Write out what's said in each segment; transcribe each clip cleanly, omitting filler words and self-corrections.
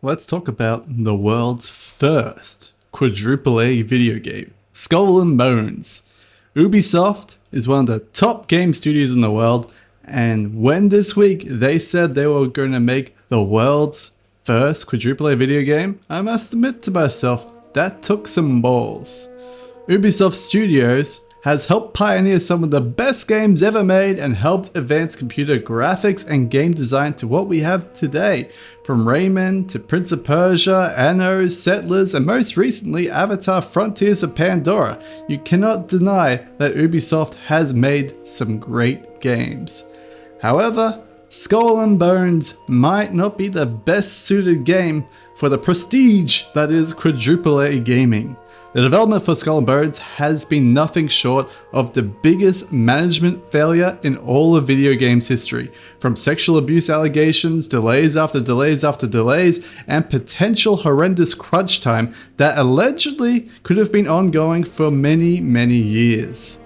Let's talk about the world's first quadruple A video game, Skull and Bones. Ubisoft is one of the top game studios in the world, and when this week they said they were going to make the world's first quadruple A video game, I must admit to myself, that took some balls. Ubisoft Studios has helped pioneer some of the best games ever made and helped advance computer graphics and game design to what we have today. From Rayman to Prince of Persia, Anno, Settlers, and most recently Avatar Frontiers of Pandora. You cannot deny that Ubisoft has made some great games. However, Skull and Bones might not be the best suited game for the prestige that is quadruple A gaming. The development for Skull and Bones has been nothing short of the biggest management failure in all of video games history. From sexual abuse allegations, delays after delays after delays, and potential horrendous crunch time that allegedly could have been ongoing for many years.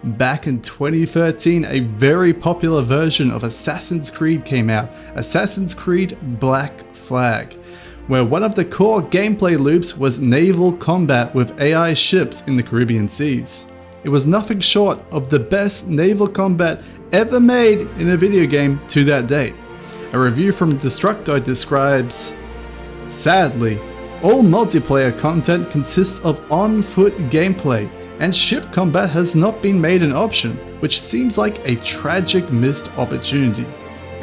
Back in 2013, a very popular version of Assassin's Creed came out, Assassin's Creed Black Flag, where one of the core gameplay loops was naval combat with AI ships in the Caribbean seas. It was nothing short of the best naval combat ever made in a video game to that date. A review from Destructo describes, "Sadly, all multiplayer content consists of on-foot gameplay, and ship combat has not been made an option, which seems like a tragic missed opportunity."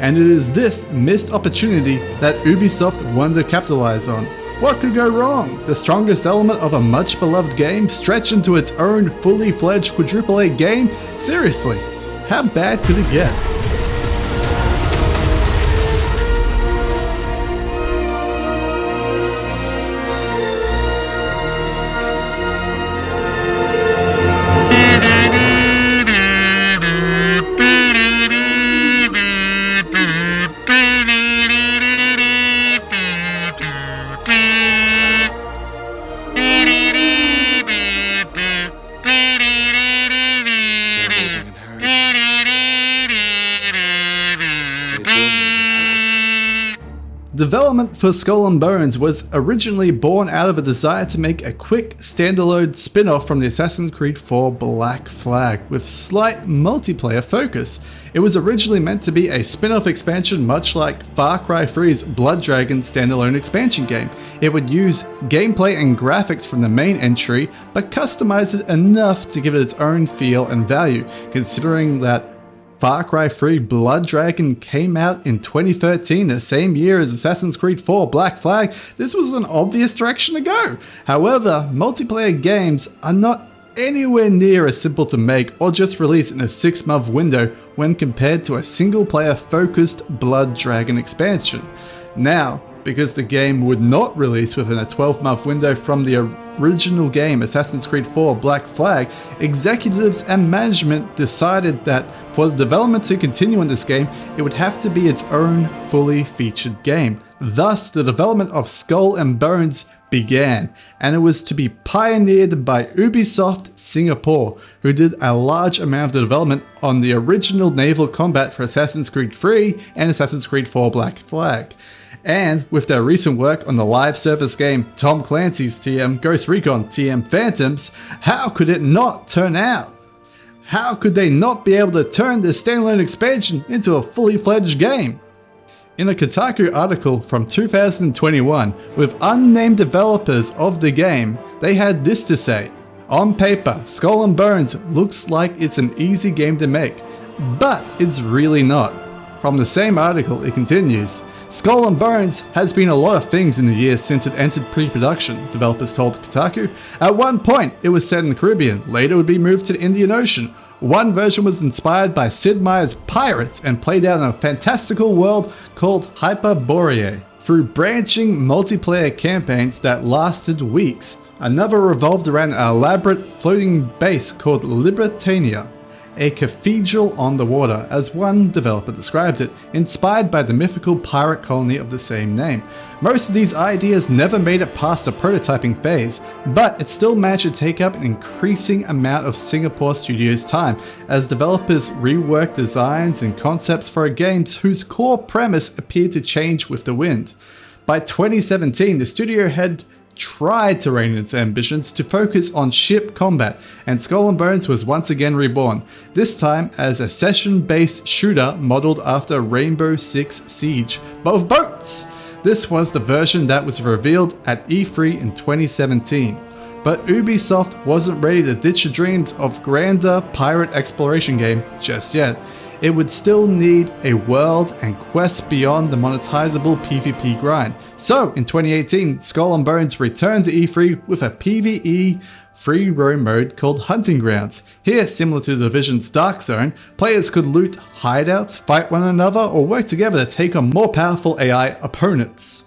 And it is this missed opportunity that Ubisoft wanted to capitalize on. What could go wrong? The strongest element of a much beloved game stretched into its own fully fledged quadruple A game? Seriously, how bad could it get? Development for Skull and Bones was originally born out of a desire to make a quick standalone spin-off from the Assassin's Creed 4 Black Flag with slight multiplayer focus. It was originally meant to be a spin-off expansion much like Far Cry 3's Blood Dragon standalone expansion game. It would use gameplay and graphics from the main entry, but customize it enough to give it its own feel and value, considering that Far Cry 3 Blood Dragon came out in 2013, the same year as Assassin's Creed 4 Black Flag. This was an obvious direction to go. However, multiplayer games are not anywhere near as simple to make or just release in a 6-month window when compared to a single-player focused Blood Dragon expansion. Now, because the game would not release within a 12-month window from the original game Assassin's Creed 4 Black Flag, executives and management decided that for the development to continue on this game, it would have to be its own fully featured game. Thus, the development of Skull and Bones began, and it was to be pioneered by Ubisoft Singapore, who did a large amount of the development on the original naval combat for Assassin's Creed 3 and Assassin's Creed 4 Black Flag. And with their recent work on the live service game Tom Clancy's TM Ghost Recon TM Phantoms, how could it not turn out? How could they not be able to turn this standalone expansion into a fully fledged game? In a Kotaku article from 2021 with unnamed developers of the game, they had this to say: "On paper, Skull and Bones looks like it's an easy game to make, but it's really not." From the same article, it continues, "Skull and Bones has been a lot of things in the years since it entered pre-production," developers told Kotaku. "At one point, it was set in the Caribbean, later it would be moved to the Indian Ocean. One version was inspired by Sid Meier's Pirates and played out in a fantastical world called Hyperborea, through branching multiplayer campaigns that lasted weeks. Another revolved around an elaborate floating base called Libertania, a cathedral on the water, as one developer described it, inspired by the mythical pirate colony of the same name. Most of these ideas never made it past the prototyping phase, but it still managed to take up an increasing amount of Singapore studios' time, as developers reworked designs and concepts for games whose core premise appeared to change with the wind. By 2017, the studio had tried to rein in its ambitions to focus on ship combat, and Skull and Bones was once again reborn, this time as a session-based shooter modeled after Rainbow Six Siege, but with boats! This was the version that was revealed at E3 in 2017. But Ubisoft wasn't ready to ditch the dreams of grander pirate exploration game just yet. It would still need a world and quests beyond the monetizable PvP grind. So in 2018, Skull and Bones returned to E3 with a PvE free roam mode called Hunting Grounds. Here, similar to the Division's Dark Zone, players could loot hideouts, fight one another, or work together to take on more powerful AI opponents.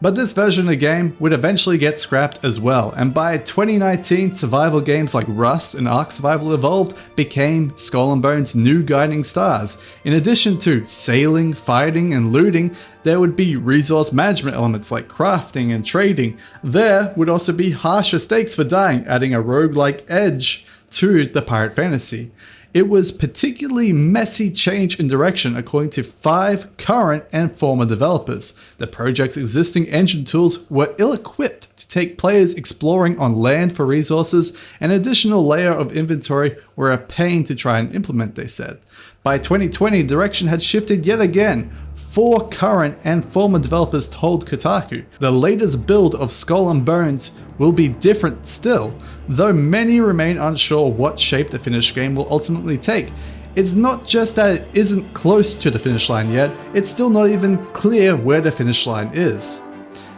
But this version of the game would eventually get scrapped as well, and by 2019, survival games like Rust and Ark Survival Evolved became Skull and Bones' new guiding stars. In addition to sailing, fighting, and looting, there would be resource management elements like crafting and trading. There would also be harsher stakes for dying, adding a roguelike edge to the pirate fantasy. It was particularly messy change in direction according to 5 current and former developers. The project's existing engine tools were ill-equipped to take players exploring on land for resources, and an additional layer of inventory were a pain to try and implement, they said. By 2020, direction had shifted yet again. 4 current and former developers told Kotaku the latest build of Skull and Bones will be different still, though many remain unsure what shape the finished game will ultimately take. It's not just that it isn't close to the finish line yet, it's still not even clear where the finish line is.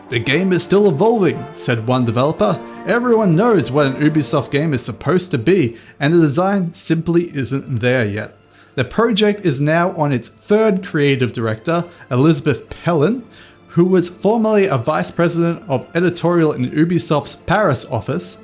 "The game is still evolving," said one developer. "Everyone knows what an Ubisoft game is supposed to be, and the design simply isn't there yet." The project is now on its 3rd creative director, Elizabeth Pellin, who was formerly a vice president of editorial in Ubisoft's Paris office.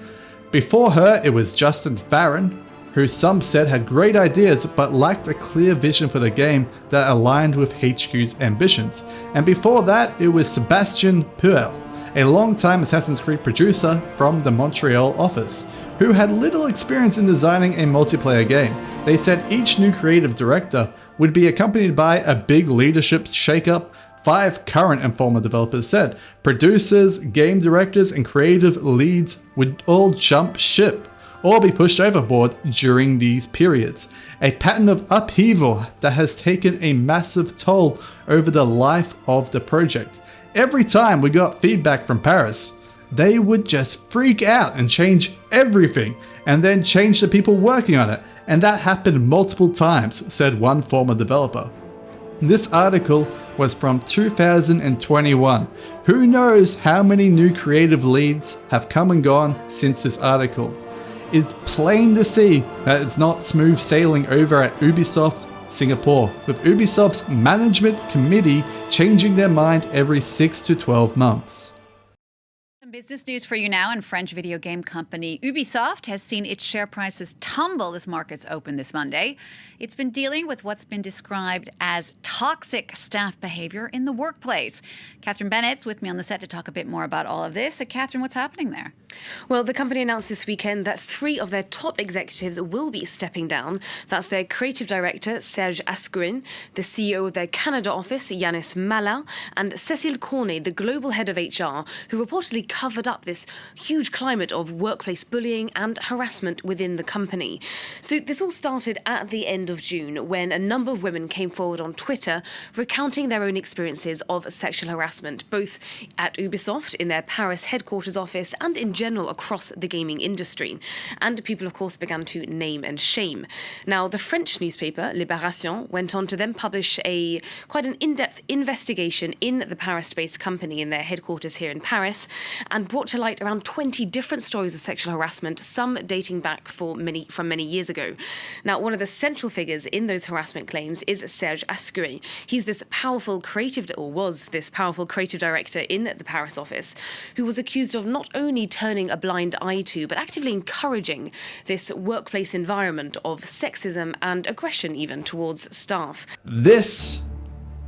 Before her, it was Justin Farron, who some said had great ideas but lacked a clear vision for the game that aligned with HQ's ambitions. And before that, it was Sebastian Puel, a long-time Assassin's Creed producer from the Montreal office, who had little experience in designing a multiplayer game. They said each new creative director would be accompanied by a big leadership shakeup. 5 current and former developers said producers, game directors, and creative leads would all jump ship or be pushed overboard during these periods. A pattern of upheaval that has taken a massive toll over the life of the project. Every time we got feedback from Paris, they would just freak out and change everything, and then change the people working on it. And that happened multiple times, said one former developer. This article was from 2021. Who knows how many new creative leads have come and gone since this article. It's plain to see that it's not smooth sailing over at Ubisoft Singapore, with Ubisoft's management committee changing their mind every 6 to 12 months. Business news for you now, and French video game company Ubisoft has seen its share prices tumble as markets open this Monday. It's been dealing with what's been described as toxic staff behavior in the workplace. Catherine Bennett's with me on the set to talk a bit more about all of this. So Catherine, what's happening there? Well, the company announced this weekend that 3 of their top executives will be stepping down. That's their creative director, Serge Ascuin, the CEO of their Canada office, Yanis Malin, and Cécile Cornet, the global head of HR, who reportedly covered up this huge climate of workplace bullying and harassment within the company. So this all started at the end of June, when a number of women came forward on Twitter recounting their own experiences of sexual harassment, both at Ubisoft, in their Paris headquarters office, and in general across the gaming industry. And people, of course, began to name and shame. Now, the French newspaper, Libération, went on to then publish quite an in-depth investigation in the Paris-based company in their headquarters here in Paris, and brought to light around 20 different stories of sexual harassment, some dating back from many years ago. Now, one of the central figures in those harassment claims is Serge Ascuin. He's this powerful creative, or was this powerful creative director in the Paris office, who was accused of not only turning a blind eye to, but actively encouraging this workplace environment of sexism and aggression even towards staff. This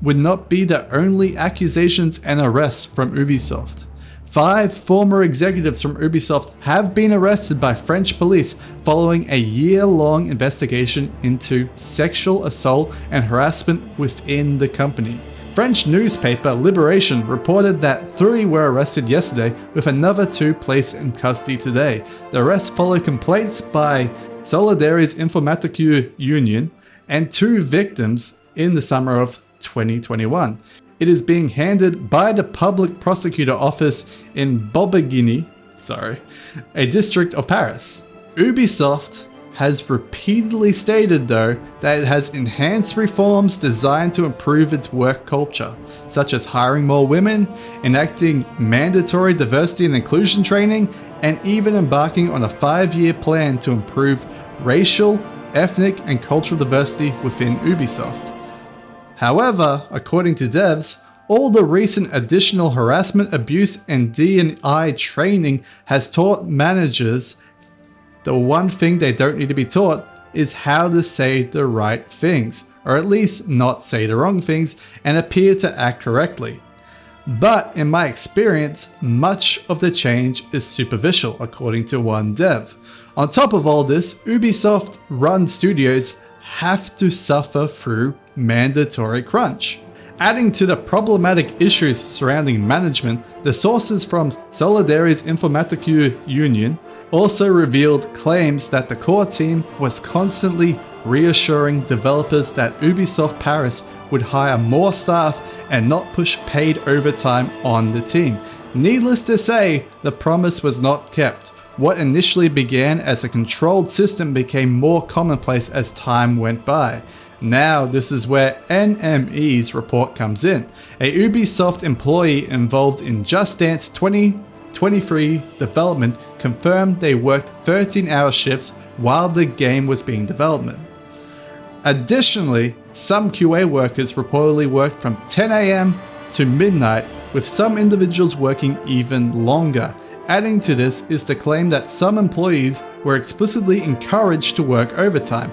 would not be the only accusations and arrests from Ubisoft. 5 former executives from Ubisoft have been arrested by French police following a year-long investigation into sexual assault and harassment within the company. French newspaper Libération reported that 3 were arrested yesterday, with another 2 placed in custody today. The arrests follow complaints by Solidaires Informatique Union and 2 victims in the summer of 2021. It is being handled by the Public Prosecutor Office in Bobigny, a district of Paris. Ubisoft has repeatedly stated, though, that it has enhanced reforms designed to improve its work culture, such as hiring more women, enacting mandatory diversity and inclusion training, and even embarking on a 5-year plan to improve racial, ethnic, and cultural diversity within Ubisoft. However, according to devs, all the recent additional harassment, abuse, and D&I training has taught managers the one thing they don't need to be taught is how to say the right things, or at least not say the wrong things and appear to act correctly. But in my experience, much of the change is superficial, according to one dev. On top of all this, Ubisoft run studios have to suffer through mandatory crunch. Adding to the problematic issues surrounding management, the sources from Solidaires Informatique Union also revealed claims that the core team was constantly reassuring developers that Ubisoft Paris would hire more staff and not push paid overtime on the team. Needless to say, the promise was not kept. What initially began as a controlled system became more commonplace as time went by. Now this is where NME's report comes in. A Ubisoft employee involved in Just Dance 2023 development confirmed they worked 13-hour shifts while the game was being developed. Additionally, some QA workers reportedly worked from 10 AM to midnight, with some individuals working even longer. Adding to this is the claim that some employees were explicitly encouraged to work overtime.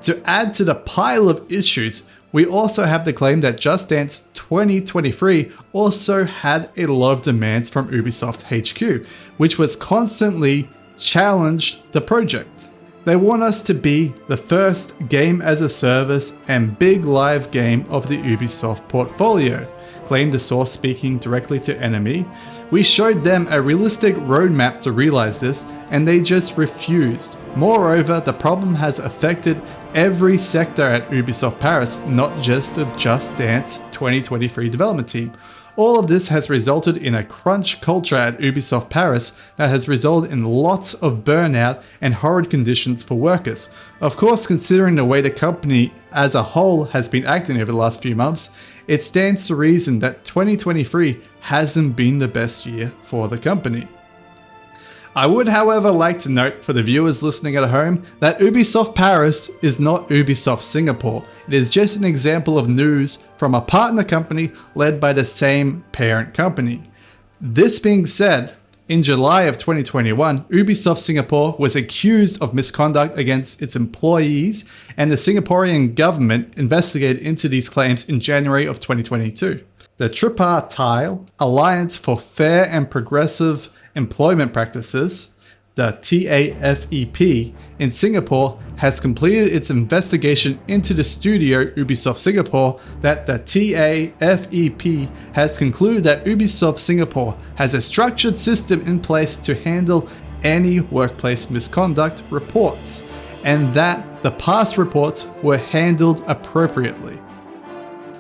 To add to the pile of issues, we also have the claim that Just Dance 2023 also had a lot of demands from Ubisoft HQ, which was constantly challenged the project. They want us to be the first game as a service and big live game of the Ubisoft portfolio, claimed the source speaking directly to NME. We showed them a realistic roadmap to realize this, and they just refused. Moreover, the problem has affected every sector at Ubisoft Paris, not just the Just Dance 2023 development team. All of this has resulted in a crunch culture at Ubisoft Paris that has resulted in lots of burnout and horrid conditions for workers. Of course, considering the way the company as a whole has been acting over the last few months, it stands to reason that 2023 hasn't been the best year for the company. I would, however, like to note for the viewers listening at home that Ubisoft Paris is not Ubisoft Singapore. It is just an example of news from a partner company led by the same parent company. This being said, in July of 2021, Ubisoft Singapore was accused of misconduct against its employees, and the Singaporean government investigated into these claims in January of 2022. The Tripartite Alliance for Fair and Progressive Employment Practices, the TAFEP, in Singapore has completed its investigation into the studio Ubisoft Singapore. That the TAFEP has concluded that Ubisoft Singapore has a structured system in place to handle any workplace misconduct reports, and that the past reports were handled appropriately.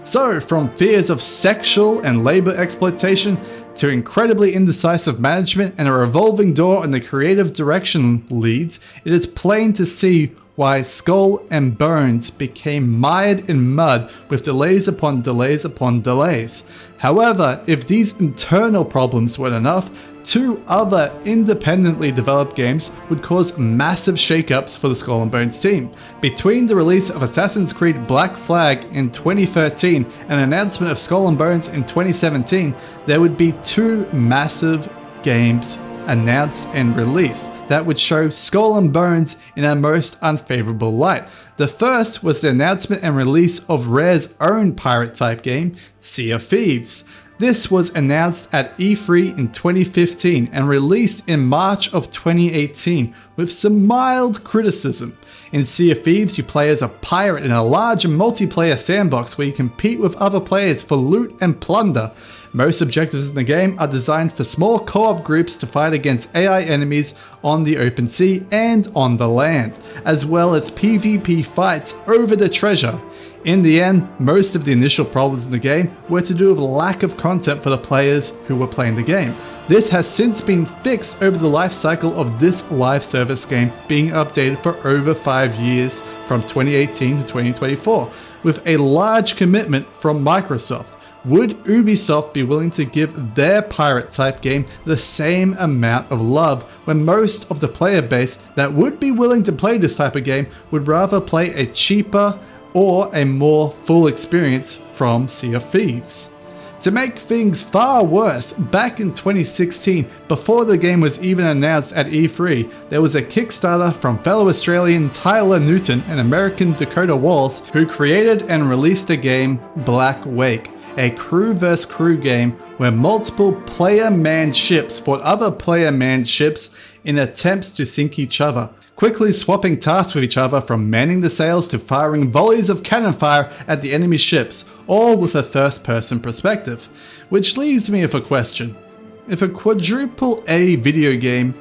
So, from fears of sexual and labor exploitation to incredibly indecisive management and a revolving door in the creative direction leads, it is plain to see why Skull and Bones became mired in mud with delays upon delays upon delays. However, if these internal problems weren't enough, 2 other independently developed games would cause massive shakeups for the Skull and Bones team. Between the release of Assassin's Creed Black Flag in 2013 and an announcement of Skull and Bones in 2017, there would be 2 massive games announced and released that would show Skull and Bones in a most unfavorable light. The first was the announcement and release of Rare's own pirate type game, Sea of Thieves. This was announced at E3 in 2015 and released in March of 2018 with some mild criticism. In Sea of Thieves, you play as a pirate in a large multiplayer sandbox where you compete with other players for loot and plunder. Most objectives in the game are designed for small co-op groups to fight against AI enemies on the open sea and on the land, as well as PvP fights over the treasure. In the end, most of the initial problems in the game were to do with lack of content for the players who were playing the game. This has since been fixed over the life cycle of this live service game being updated for over 5 years from 2018 to 2024, with a large commitment from Microsoft. Would Ubisoft be willing to give their pirate type game the same amount of love when most of the player base that would be willing to play this type of game would rather play a cheaper or a more full experience from Sea of Thieves? To make things far worse, back in 2016, before the game was even announced at E3, there was a Kickstarter from fellow Australian Tyler Newton and American Dakota Walls, who created and released the game Black Wake, a crew vs crew game where multiple player manned ships fought other player manned ships in attempts to sink each other, quickly swapping tasks with each other from manning the sails to firing volleys of cannon fire at the enemy ships, all with a first person perspective. Which leaves me with a question. If a quadruple A video game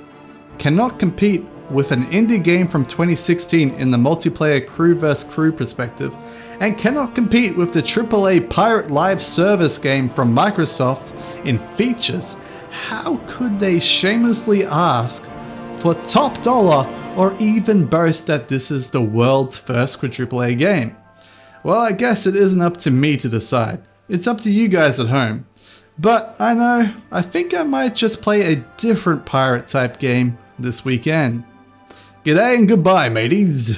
cannot compete with an indie game from 2016 in the multiplayer crew vs crew perspective, and cannot compete with the AAA pirate live service game from Microsoft in features, how could they shamelessly ask for top dollar or even boast that this is the world's first quadruple A game? Well, I guess it isn't up to me to decide. It's up to you guys at home. But I think I might just play a different pirate type game this weekend. G'day and goodbye, mateys.